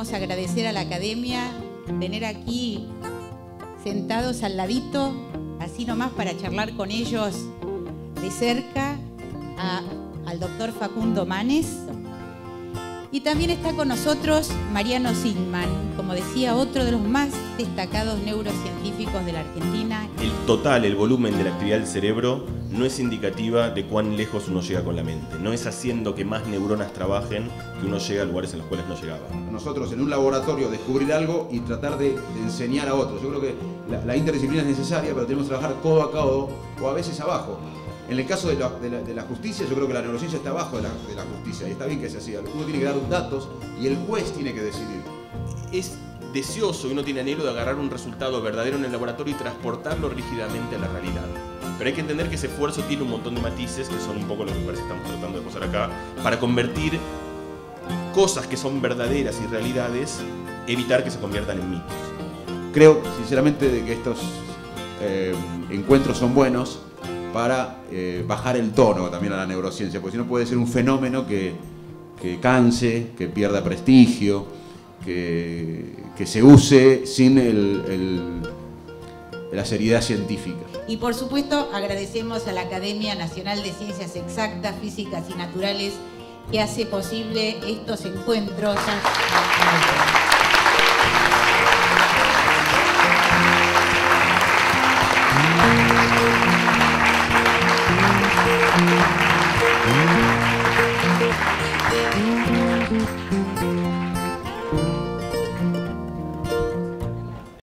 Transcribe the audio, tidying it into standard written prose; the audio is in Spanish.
queremos agradecer a la Academia tener aquí sentados al ladito, así nomás para charlar con ellos de cerca, al doctor Facundo Manes. Y también está con nosotros Mariano Zingman, como decía, otro de los más destacados neurocientíficos de la Argentina. El volumen de la actividad del cerebro no es indicativa de cuán lejos uno llega con la mente. No es haciendo que más neuronas trabajen que uno llega a lugares en los cuales no llegaba. Nosotros en un laboratorio descubrir algo y tratar de enseñar a otros. Yo creo que la interdisciplina es necesaria, pero tenemos que trabajar codo a codo o a veces abajo. En el caso de la justicia, yo creo que la neurociencia está abajo de la justicia y está bien que sea así. Uno tiene que dar datos y el juez tiene que decidir. Es deseoso y uno tiene anhelo de agarrar un resultado verdadero en el laboratorio y transportarlo rígidamente a la realidad. Pero hay que entender que ese esfuerzo tiene un montón de matices, que son un poco lo que parece que estamos tratando de posar acá, para convertir cosas que son verdaderas y realidades, evitar que se conviertan en mitos. Creo, sinceramente, de que estos encuentros son buenos para bajar el tono también a la neurociencia, porque si no puede ser un fenómeno que canse, que pierda prestigio, que se use sin la seriedad científica. Y por supuesto agradecemos a la Academia Nacional de Ciencias Exactas, Físicas y Naturales que hace posible estos encuentros.